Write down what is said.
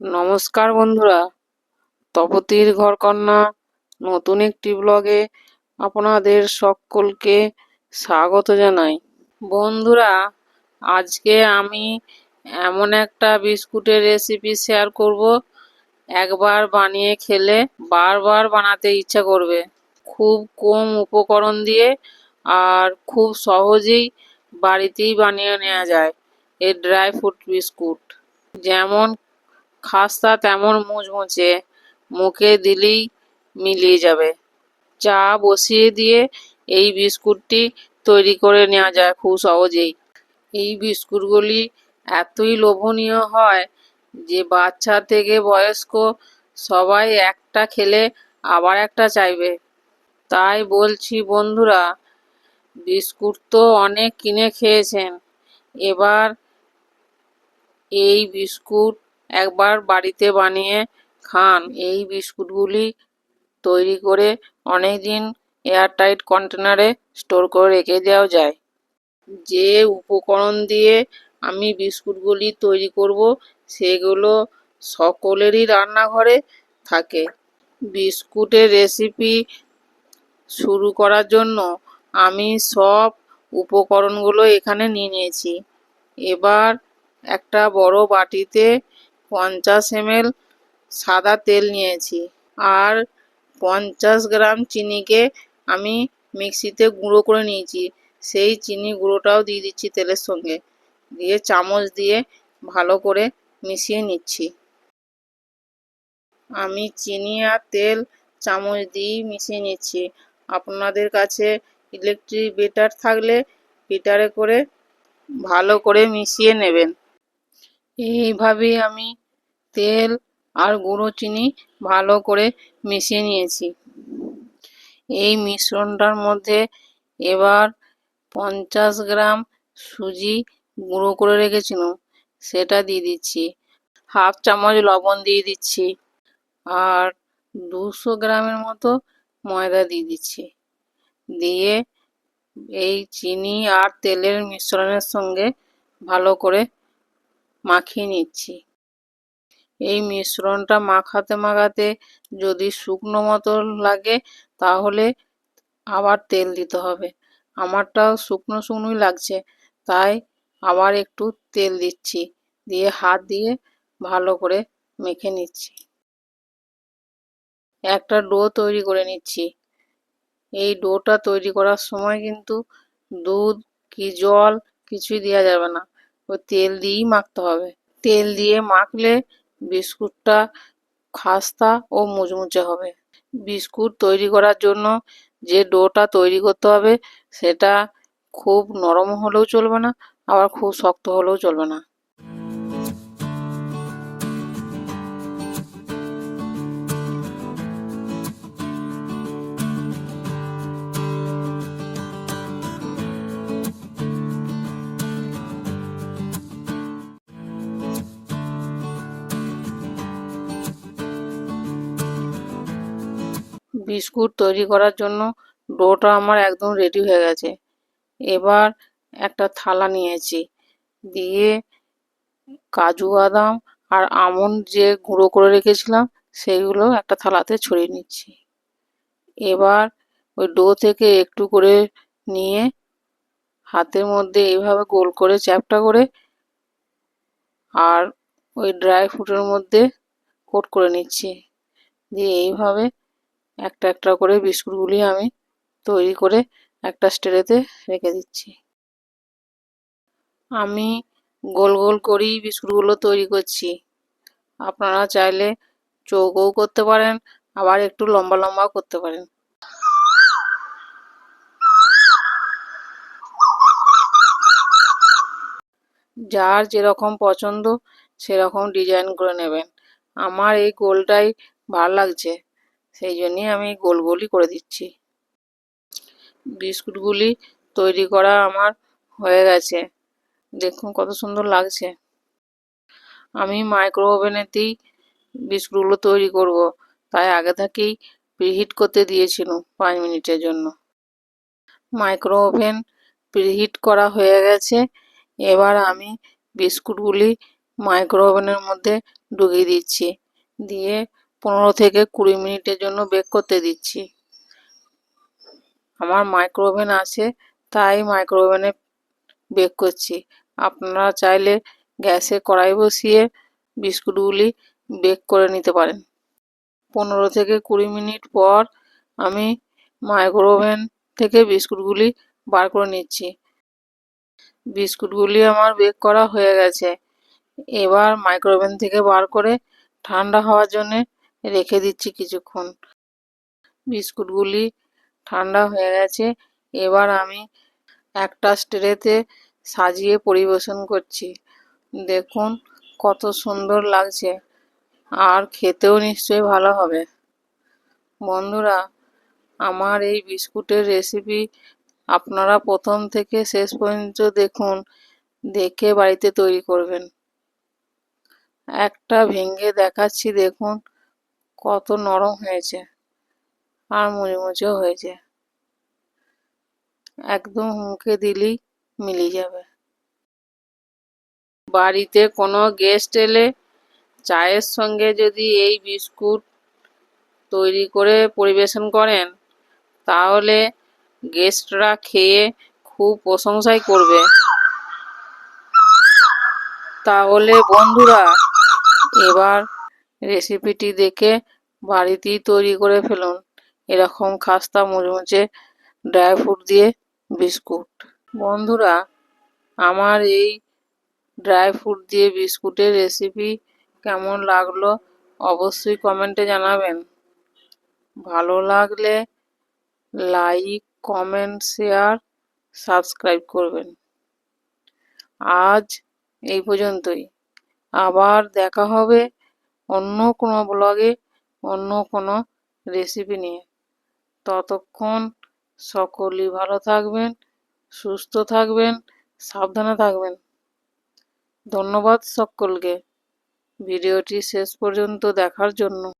নমস্কার বন্ধুরা, তপতির ঘরকন্না নতুন একটি ব্লগে আপনাদের সকলকে স্বাগত জানাই। বন্ধুরা, আজকে আমি এমন একটা বিস্কুটের রেসিপি শেয়ার করব, একবার বানিয়ে খেলে বারবার বানাতে ইচ্ছা করবে। খুব কম উপকরণ দিয়ে আর খুব সহজেই বাড়িতেই বানিয়ে নেওয়া যায় এই ড্রাই ফ্রুট বিস্কুট। যেমন খাস্তা তেমন মুচমুচে, মুখে দিলেই মিলিয়ে যাবে। চা বসিয়ে দিয়ে এই বিস্কুটটি তৈরি করে নেওয়া যায় খুব সহজেই। এই বিস্কুটগুলি এতই লোভনীয় হয় যে বাচ্চা থেকে বয়স্ক সবাই একটা খেলে আবার একটা চাইবে। তাই বলছি বন্ধুরা, বিস্কুট তো অনেক কিনে খেয়েছেন, এবার এই বিস্কুট একবার বাড়িতে বানিয়ে খান। এই বিস্কুটগুলি তৈরি করে অনেক দিন এয়ারটাইট কন্টেনারে স্টোর করে রেখে দেওয়া যায়। যে উপকরণ দিয়ে আমি বিস্কুটগুলি তৈরি করব সেগুলো সকলেরই রান্নাঘরে থাকে। বিস্কুটের রেসিপি শুরু করার জন্য আমি সব উপকরণগুলো এখানে নিয়ে নিয়েছি। এবার একটা বড় বাটিতে 50 ml সাদা তেল নিয়েছি, আর 50 গ্রাম চিনিকে আমি মিক্সিতে গুঁড়ো করে নিয়েছি। সেই চিনি গুঁড়োটাও দিয়ে দিচ্ছি তেলের সঙ্গে, দিয়ে চামচ দিয়ে ভালো করে মিশিয়ে নিচ্ছি। আমি চিনি আর তেল চামচ দিয়েই মিশিয়ে নিচ্ছি। আপনাদের কাছে ইলেকট্রিক বিটার থাকলে বিটারে করে ভালো করে মিশিয়ে নেবেন। এইভাবেই আমি তেল আর গুঁড়ো চিনি ভালো করে মিশিয়ে নিয়েছি। এই মিশ্রণটার মধ্যে এবার 50 গ্রাম সুজি গুঁড়ো করে রেখেছিলাম সেটা দিয়ে দিচ্ছি। হাফ চামচ লবণ দিয়ে দিচ্ছি, আর 200 গ্রামের মতো ময়দা দিয়ে দিচ্ছি। দিয়ে এই চিনি আর তেলের মিশ্রণের সঙ্গে ভালো করে মাখিয়ে নিচ্ছি। এই মিশ্রণটা মাখাতে মাখাতে যদি শুকনো মতো লাগে তাহলে আবার তেল দিতে হবে। আমারটাও শুকনো শুকনোই লাগছে, তাই আবার একটু তেল দিচ্ছি, দিয়ে হাত দিয়ে ভালো করে মেখে নিচ্ছি। একটা ডো তৈরি করে নিচ্ছি। এই ডোটা তৈরি করার সময় কিন্তু দুধ কি জল কিছুই দেওয়া যাবে না, ওই তেল দিয়েই মাখতে হবে। তেল দিয়ে মাখলে বিস্কুটটা খাস্তা ও মুচমুচে হবে। বিস্কুট তৈরি করার জন্য যে ডোটা তৈরি করতে হবে সেটা খুব নরম হলেও চলবে না, আবার খুব শক্ত হলেও চলবে না। বিস্কুট তৈরি করার জন্য ডোটা আমার একদম রেডি হয়ে গেছে। এবার একটা থালা নিয়েছি, দিয়ে কাজু বাদাম আর আমন্ড যে গুঁড়ো করে রেখেছিলাম সেগুলো একটা থালাতে ছড়িয়ে নিচ্ছি। এবার ওই ডো থেকে একটু করে নিয়ে হাতের মধ্যে এইভাবে গোল করে চ্যাপ্টা করে আর ওই ড্রাই ফ্রুটের মধ্যে কোট করে নিচ্ছি। দিয়ে এইভাবে একটা একটা করে বিস্কুটগুলি আমি তৈরি করে একটা স্ট্রেতে রেখে দিচ্ছি। আমি গোল গোল করেই বিস্কুটগুলো তৈরি করছি। আপনারা চাইলে চৌকোও করতে পারেন, আবার একটু লম্বা লম্বাও করতে পারেন। যার যেরকম পছন্দ সেরকম ডিজাইন করে নেবেন। আমার এই গোলটাই ভালো লাগছে, সেই জন্যই আমি গোল গোলই করে দিচ্ছি। বিস্কুটগুলি তৈরি করা আমার হয়ে গেছে, দেখুন কত সুন্দর লাগছে। আমি মাইক্রো ওভেনেতেই বিস্কুটগুলো তৈরি করব, তাই আগে থেকেই প্রিহিট করতে দিয়েছিলাম 5 মিনিটের জন্য। মাইক্রো ওভেন প্রিহিট করা হয়ে গেছে। এবার আমি বিস্কুটগুলি মাইক্রো ওভেনের মধ্যে ঢুকিয়ে দিচ্ছি, দিয়ে 15 থেকে 20 মিনিটের জন্য বেক করতে দিচ্ছি। আমার মাইক্রো ওভেন আছে, তাই মাইক্রো ওভেনে বেক করছি। আপনারা চাইলে গ্যাসে কড়াই বসিয়ে বিস্কুটগুলি বেক করে নিতে পারেন। 15 থেকে 20 মিনিট পর আমি মাইক্রো ওভেন থেকে বিস্কুটগুলি বার করে নিচ্ছি। বিস্কুটগুলি আমার বেক করা হয়ে গেছে। এবার মাইক্রো ওভেন থেকে বার করে ঠান্ডা হওয়ার জন্য রেখে দিচ্ছি কিছুক্ষণ। বিস্কুটগুলি ঠান্ডা হয়ে গেছে। এবার আমি একটা ট্রেতে সাজিয়ে পরিবেশন করছি। দেখুন কত সুন্দর লাগছে, আর খেতেও নিশ্চয়ই ভালো হবে। বন্ধুরা, আমার এই বিস্কুটের রেসিপি আপনারা প্রথম থেকে শেষ পর্যন্ত দেখুন, দেখে বাড়িতে তৈরি করবেন। একটা ভেঙে দেখাচ্ছি, দেখুন কত নরম হয়েছে আর মুচমুচেও হয়েছে, একদম মুখে দিলেই মিলিয়ে যাবে। বাড়িতে কোনো গেস্ট এলে চায়ের সঙ্গে যদি এই বিস্কুট তৈরি করে পরিবেশন করেন, তাহলে গেস্টরা খেয়ে খুব প্রশংসাই করবে। তাহলে বন্ধুরা, এবার রেসিপিটি দেখে বাড়িতেই তৈরি করে ফেলুন এরকম খাস্তা মুচমুচে ড্রাই ফ্রুট দিয়ে বিস্কুট। বন্ধুরা, আমার এই ড্রাই ফ্রুট দিয়ে বিস্কুটের রেসিপি কেমন লাগলো অবশ্যই কমেন্টে জানাবেন। ভালো লাগলে লাইক, কমেন্ট, শেয়ার, সাবস্ক্রাইব করবেন। আজ এই পর্যন্তই। আবার দেখা হবে অন্য কোনো ব্লগে, অন্য কোনো রেসিপি নিয়ে। ততক্ষণ সকলেই ভালো থাকবেন, সুস্থ থাকবেন, সাবধানে থাকবেন। ধন্যবাদ সকলকে ভিডিওটি শেষ পর্যন্ত দেখার জন্য।